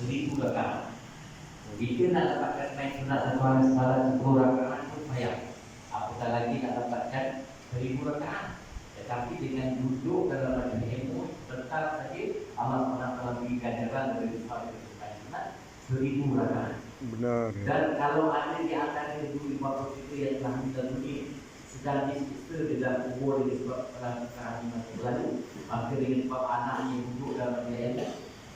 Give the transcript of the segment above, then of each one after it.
1000 rakaat. Kita nak dapatkan naik sunat dan salat 10 rakaat itu payah. Apatah lagi nak dapatkan 1000 rakaat. Tetapi dengan duduk dalam majlis ilmu tetap saja Allah telah beri ganjaran dari pada sunat 1000 rakaat. Benar. Dan kalau ada di antara ibu-ibu kita yang telah meninggal dunia sedang disiksa di dalam kubur disebabkan kerana lalu, maka dengan sebab anaknya duduk dalam ilmu,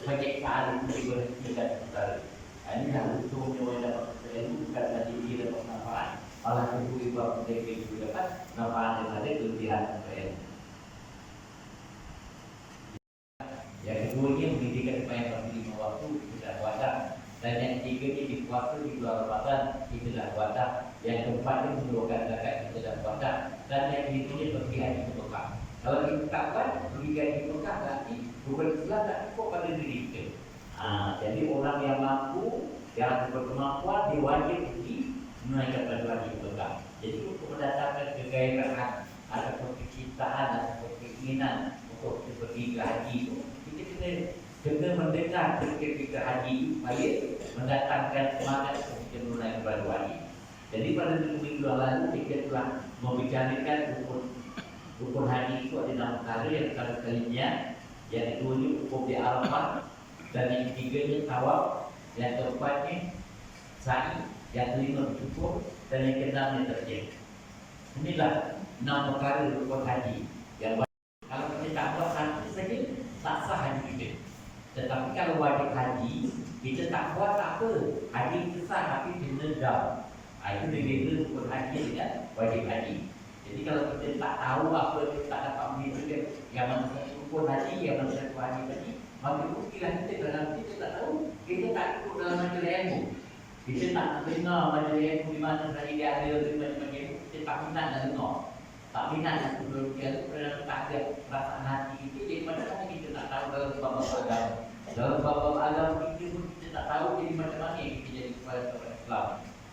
penyeksaan itu diberhentikan sementara. Ini yang untungnya orang dapat ilmu bukan saja dia dapat manfaat, malah ibu-ibu kita juga dapat manfaat daripada kelebihan ilmu. Yang keduanya pendidikan supaya pada 5 waktu kita puasa. Dan yang ketiganya di puasa di bulan Ramadan kita dah puasa. Yang keempatnya mengeluarkan zakat kita dah puasa. Dan yang kelimanya pergi haji ke Mekah. Kalau kita tak buat pergi haji ke Mekah berarti bukan Islam tak cukup pada diri kita. Jadi orang yang mampu, yang berkemampuan dia wajib pergi menunaikan pada haji ke Mekah. Jadi untuk mendatangkan kegairahan ataupun kecintaan ataupun keinginan untuk kita pergi ke haji itu, kita kena mendengar ketika haji supaya mendatangkan semangat untuk kita menunaikan pada haji. Jadi pada minggu lalu kita telah membicarakan rukun haji itu ada 6 perkara. Yang sekalinya, yang keduanya hukum di Arafah, dan yang ketiganya tawaf, yang keempatnya sa'i, yang kelima bersyukur, dan yang keenamnya terjun. Inilah 6 perkara rukun haji yang kalau kita tak buat satu saja tak sah haji kita. Tetapi kalau wajib haji kita tak buat tak apa, haji kita sah tapi kena dam. Itu berbeza rukun haji dengan wajib haji. Jadi kalau kita tak tahu apa, kita tak dapat membezakan yang mana satu rukun haji, yang mana satu wajib haji, maka buktilah kita dalam kita tak tahu, kita tak ikut dalam majlis ilmu. Kita tak dengar majlis ilmu di mana tadi dia ada macam-macam ilmu, kita tak minat nak dengar. Tak minat nak belajar, kerana tak ada perasaan hati kita. Jadi macam mana kita tak tahu dalam bab agama? Dalam bab agama kita pun kita tak tahu jadi macam mana kita jadi kepala Islam.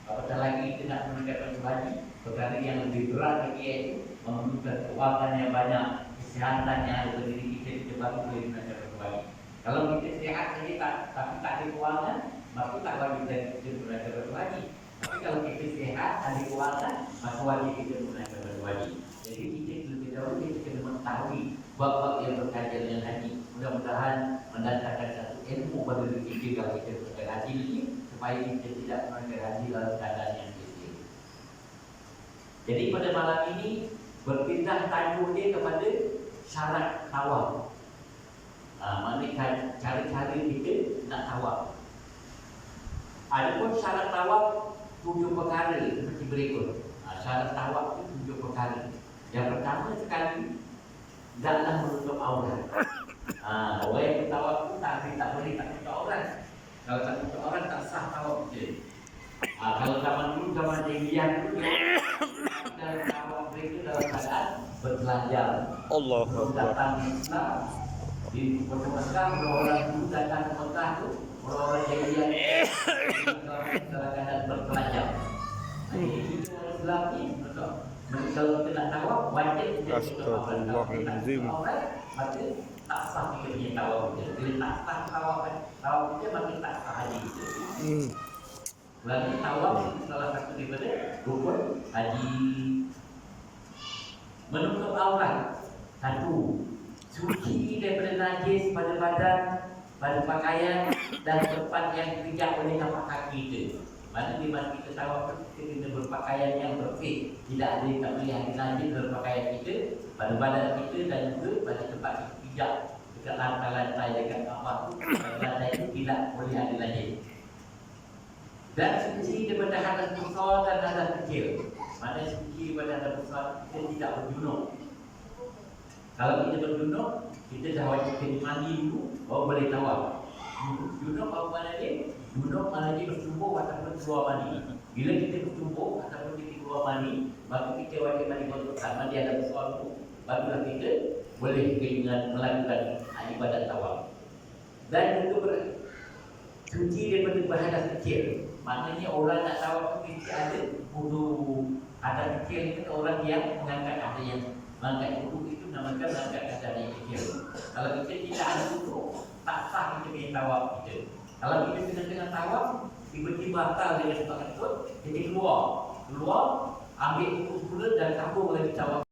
Apatah lagi kita nak menegakkan haji, perkara yang lebih berat lagi iaitu memerlukan keuangan yang banyak, kesihatan yang ada pada diri kita baru boleh menegakkan haji. Kalau kita sihat saja tapi tak ada keuangan, maka tak wajib kita menegakkan haji. Tapi kalau kita sihat, ada keuangan, maka wajib kita menegakkan haji. Jadi kita lebih dahulu kita kena mengetahui bab-bab yang berkaitan dengan haji. Mudah-mudahan mendatangkan satu ilmu pada diri kita kalau kita menunaikan haji ini, supaya kita tidak menunaikan haji dalam keadaan yang sia-sia. Jadi pada malam ini berpindah tajuk dia kepada syarat tawaf. Maknanya cara-cara kita nak tawaf. Adapun syarat tawaf 7 perkara seperti berikut. Syarat tawaf itu 7 perkara. Yang pertama sekali, janganlah menutup aurat. Orang yang bertawaf itu tak boleh tak menutup aurat. Kalau tak menutup aurat tak sah tawaf kita. Kalau zaman dulu, zaman jahiliyah dulu, dalam tawaf mereka dalam keadaan bertelanjang. Allah datang Islam di kota Mekah, orang dulu datang ke Mekah tu, orang jahiliyah dalam keadaan bertelanjang. Ini orang Islam ni betul. Kalau kita nak tawaf wajib kita Astagfirullahaladzim. Maka tak sah kita punya tawaf kita. Bila tak sah tawaf kita, maka tak sah haji kita. Berarti tawaf itu salah satu daripada rukun haji. Menutup aurat, satu, suci daripada najis pada badan, pada pakaian dan tempat yang dipijak oleh tapak kaki kita. Mana di mana kita tawaf kita kena berpakaian yang bersih, tidak ada tak boleh ada najis dalam pakaian kita, pada badan kita dan juga pada tempat kita pijak dekat lantai-lantai dekat apa tu, lantai itu tidak boleh ada najis. Dan suci daripada hadas besar dan hadas kecil. Mana suci daripada hadas besar, kita tidak berjunuk. Kalau kita berjunuk, kita dah wajib kena mandi dulu baru boleh tawaf. Junub apa mana dia? Junub mana dia bertubuh ataupun keluar mani. Bila kita bertubuh ataupun kita keluar mani, maka kita wajib mandi bertubuh. Mandi ada sesuatu, barulah kita boleh melakukan ibadat tawaf. Dan juga suci daripada berhadas kecil. Maknanya orang nak tawaf tu mesti ada wudu. Hadas kecil itu orang yang mengangkat ada yang mengangkat wudu itu namakan mengangkat hadas yang kecil. Kalau kita tidak ada wudu, tak sah kita punya tawaf kita. Kalau kita tengah tawaf, tiba-tiba batal dengan sebab itu, jadi keluar, ambil buku dan kabur lagi tawaf.